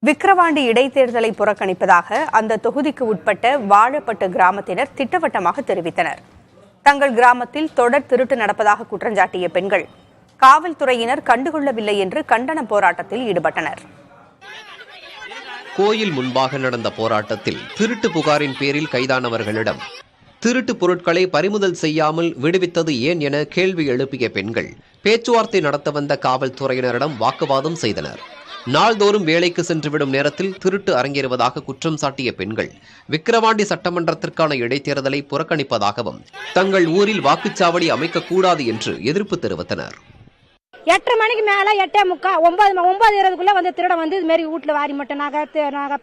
விக்கிரவாண்டி இடைத்தேர்தலை புறக்கணிப்பதாக அந்த தொகுதிக்கு உட்பட்ட வாழப்பட்டு கிராமத்தினர் திட்டவட்டமாக தெரிவித்தனர். தங்கள் கிராமத்தில் தொடர் திருட்டு நடப்பதாக குற்றஞ்சாட்டிய பெண்கள் காவல்துறையினர் கண்டுகொள்ளவில்லை என்று கண்டன போராட்டத்தில் ஈடுபட்டனர். கோயில் முன்பாக நடந்த போராட்டத்தில் திருட்டு புகாரின் பேரில் கைதானவர்களிடம் திருட்டு பொருட்களை பறிமுதல் செய்யாமல் விடுவித்தது ஏன் என கேள்வி எழுப்பிய பெண்கள் பேச்சுவார்த்தை நடத்த வந்த காவல்துறையினரிடம் வாக்குவாதம் செய்தனர். நாள்தோறும் வேலைக்கு சென்றுவிடும் நேரத்தில் திருட்டு அரங்கேறுவதாக குற்றம் சாட்டிய பெண்கள் விக்கிரவாண்டி சட்டமன்றத்திற்கான இடைத்தேர்தலை புறக்கணிப்பதாகவும் தங்கள் ஊரில் வாக்குச்சாவடி அமைக்கக்கூடாது என்று எதிர்ப்பு தெரிவித்தனர். 8:30 மணிக்கு மேல 8:45 9:20 வந்து திருடம் வந்து இது மாதிரி வீட்டுல வாரி மட்டும் நகை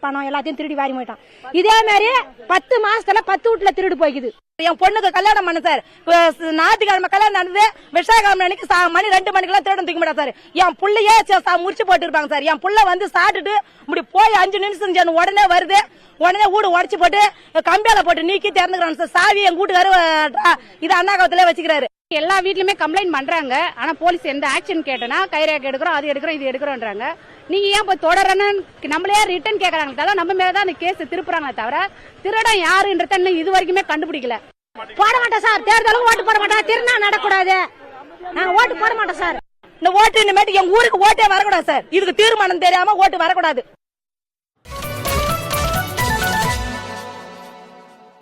பணம் எல்லாத்தையும் திருடி வாரி மாட்டான். இதே மாதிரி 10 மாசத்துல 10 வீட்டுல திருடு போய்க்குது. என் பொண்ணுக்கு கல்யாணம் பண்ண சார், ஞாயிற்றுக்கிழமை கல்யாணம் நடந்தது, விவசாயக்கிழமை அன்னைக்கு மணி 2 மணிக்கெல்லாம் திருடம் தூக்க மாட்டா சார். என் புள்ளையே முடிச்சு போட்டு இருப்பாங்க சார். என் புள்ள வந்து சாப்பிட்டுட்டு இப்படி போய் 5 நிமிஷம் உடனே வருது, உடனே வீடு உடச்சு போட்டு கம்பியால போட்டு நீக்கி திறந்துக்கிறாங்க சார். சாவி எங்க வீட்டுக்காரு இது அண்ணாகத்துல வச்சுக்கிறாரு. எல்லா வீட்லயுமே கம்ப்ளைண்ட் பண்றாங்க. ஆனா போலீஸ் எந்த ஆக்ஷன் கேட்டனா கைரேகை எடுக்கிறோம், அது எடுக்கிறோம், இது எடுக்கிறோம்ன்றாங்க. நீங்க ஏன் போய் தொடரன்னு நம்மளே ரிட்டர்ன் கேட்கறாங்க தவிர நம்ம மேலதான் அந்த கேஸ் திருப்புறாங்களே தவிர திருடன் யாருன்றத இன்னும் இது வரைக்குமே கண்டுபிடிக்கல. போட மாட்டோம் சார், தேர்தலுக்கு ஓட்டு போட மாட்டோம், திருநா நடக்கூடாது, நாங்க ஓட்டு போட மாட்டோம் சார். இந்த ஓட்டு இனிமேட்டு எங்க ஊருக்கு ஓட்டே வரக்கூடாது சார். இதுக்கு தீர்மானம் தெரியாம ஓட்டு வரக்கூடாது.